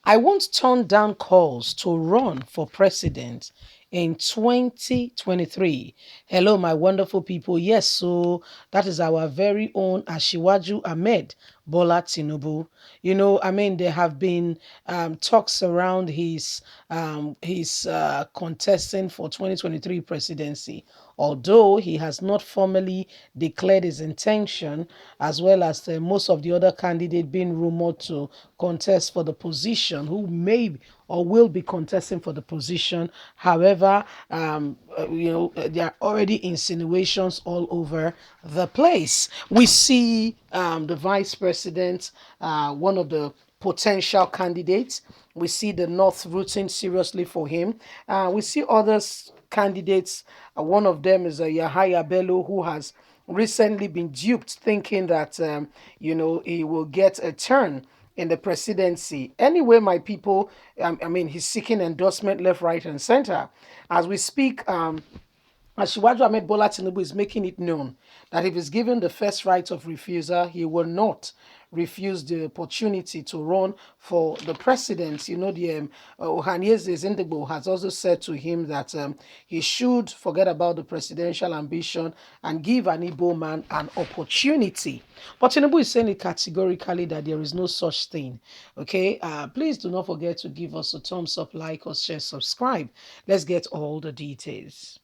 I won't turn down calls to run for president in 2023. Hello, my wonderful people. Yes, so that is our very own Ashiwaju Ahmed Bola Tinubu. There have been talks around his contesting for 2023 presidency. Although he has not formally declared his intention, as well as most of the other candidates being rumored to contest for the position, who may or will be contesting for the position. However, there are already insinuations all over the place. We see the vice president, one of the potential candidates. We see the North rooting seriously for him. We see others candidates. One of them is Yahaya Bello, who has recently been duped, thinking that he will get a turn in the presidency. Anyway, my people, he's seeking endorsement left, right, and center. As we speak, Asiwaju Ahmed Bola Tinubu is making it known that if he's given the first right of refusal, he will not refuse the opportunity to run for the president. Ohanieze Zindigbo has also said to him that he should forget about the presidential ambition and give an Igbo man an opportunity. But Tinubu is saying it categorically that there is no such thing. Okay, please do not forget to give us a thumbs up, like or share, subscribe. Let's get all the details.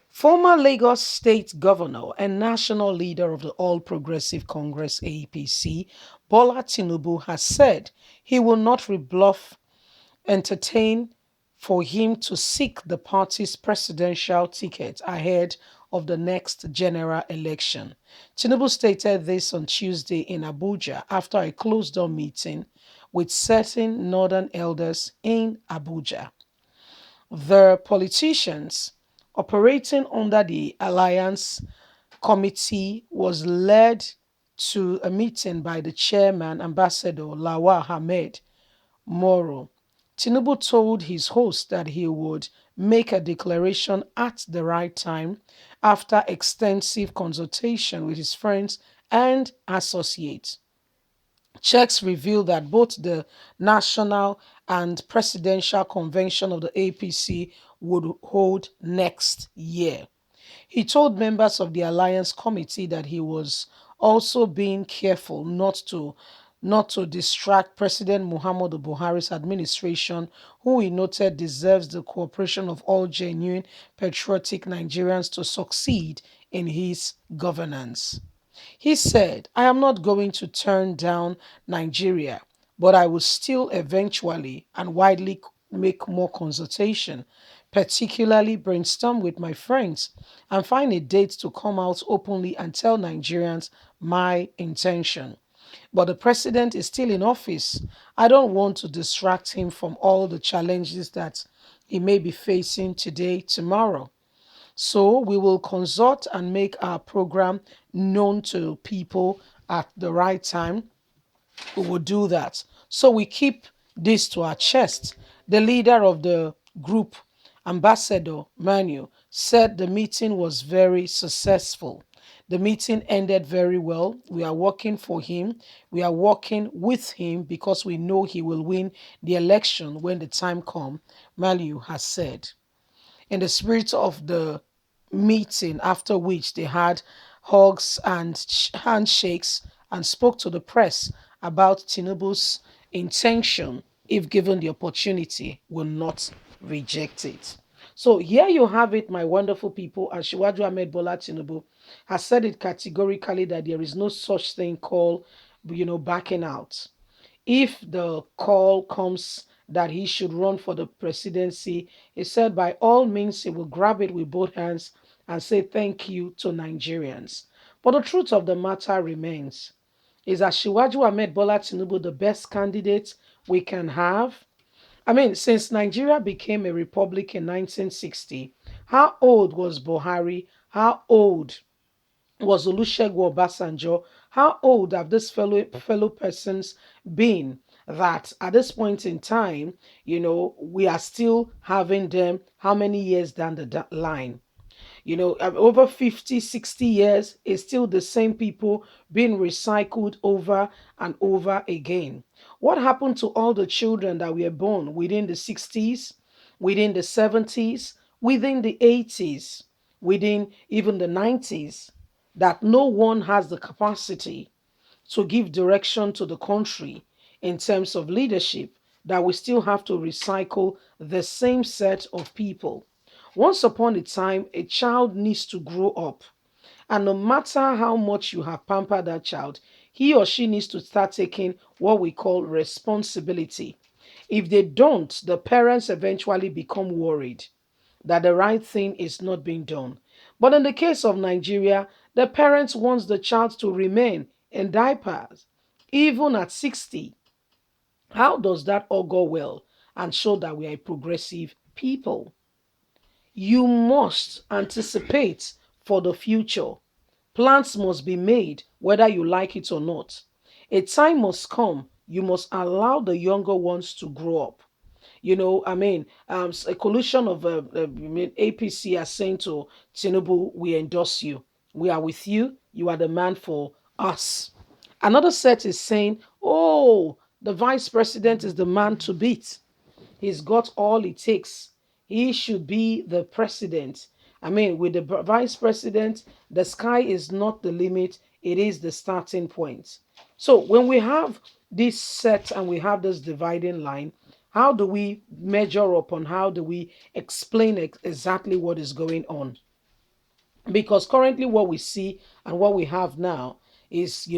Former Lagos State Governor and national leader of the All Progressive Congress APC, Bola Tinubu, has said he will not rebuff entertain for him to seek the party's presidential ticket ahead of the next general election. Tinubu stated this on Tuesday in Abuja after a closed-door meeting with certain northern elders in Abuja. The politicians operating under the Alliance Committee was led to a meeting by the chairman, Ambassador Lawal Ahmed Moro. Tinubu told his host that he would make a declaration at the right time after extensive consultation with his friends and associates. Checks reveal that both the national and presidential convention of the APC would hold next year. He told members of the Alliance Committee that he was also being careful not to distract President Muhammadu Buhari's administration, who he noted deserves the cooperation of all genuine patriotic Nigerians to succeed in his governance. He said, I am not going to turn down Nigeria, but I will still eventually and widely make more consultation, particularly brainstorm with my friends and find a date to come out openly and tell Nigerians my intention. But the president is still in office. I don't want to distract him from all the challenges that he may be facing today, tomorrow. So we will consult and make our program known to people at the right time. We will do that. So we keep this to our chest. The leader of the group, Ambassador Manu, said the meeting was very successful. The meeting ended very well. We are working for him. We are working with him because we know he will win the election when the time comes, Manu has said. In the spirit of the meeting, after which they had hugs and handshakes and spoke to the press about Tinubu's intention, if given the opportunity, will not reject it. So here you have it, my wonderful people. Asiwaju Ahmed Bola Tinubu has said it categorically that there is no such thing called, backing out. If the call comes that he should run for the presidency, he said by all means he will grab it with both hands and say thank you to Nigerians. But the truth of the matter remains, is Asiwaju Ahmed Bola Tinubu the best candidate we can have? Since Nigeria became a republic in 1960, how old was Buhari? How old was Olusegun Obasanjo? How old have these fellow persons been that at this point in time, we are still having them how many years down the line? Over 50, 60 years is still the same people being recycled over and over again. What happened to all the children that were born within the 60s, within the 70s, within the 80s, within even the 90s, that no one has the capacity to give direction to the country in terms of leadership, that we still have to recycle the same set of people? Once upon a time, a child needs to grow up. And no matter how much you have pampered that child, he or she needs to start taking what we call responsibility. If they don't, the parents eventually become worried that the right thing is not being done. But in the case of Nigeria, the parents want the child to remain in diapers even at 60. How does that all go well and show that we are a progressive people? You must anticipate for the future. Plans must be made whether you like it or not. A time must come. You must allow the younger ones to grow up. A coalition of APC are saying to Tinubu, we endorse you. We are with you. You are the man for us. Another set is saying, oh, the vice president is the man to beat. He's got all it takes. He should be the president. With the vice president, the sky is not the limit, it is the starting point. So, when we have this set and we have this dividing line, how do we measure up on how do we explain exactly what is going on? Because currently what we see and what we have now is,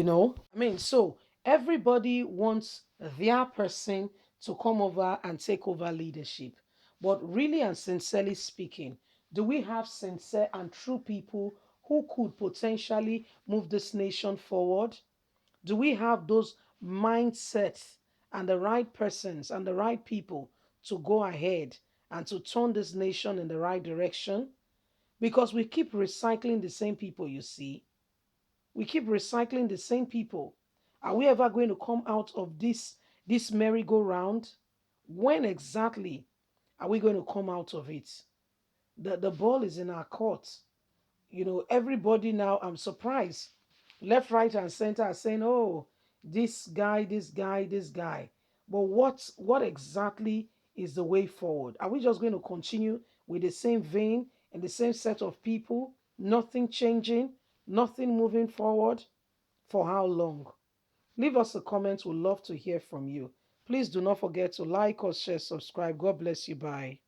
so everybody wants their person to come over and take over leadership. But really and sincerely speaking, do we have sincere and true people who could potentially move this nation forward? Do we have those mindsets and the right persons and the right people to go ahead and to turn this nation in the right direction? Because we keep recycling the same people, you see. We keep recycling the same people. Are we ever going to come out of this merry-go-round? When exactly are we going to come out of it? The ball is in our court. Everybody now, I'm surprised. Left, right, and center are saying, oh, this guy, this guy, this guy. But what exactly is the way forward? Are we just going to continue with the same vein and the same set of people? Nothing changing, nothing moving forward? For how long? Leave us a comment. We'd love to hear from you. Please do not forget to like or share, subscribe. God bless you. Bye.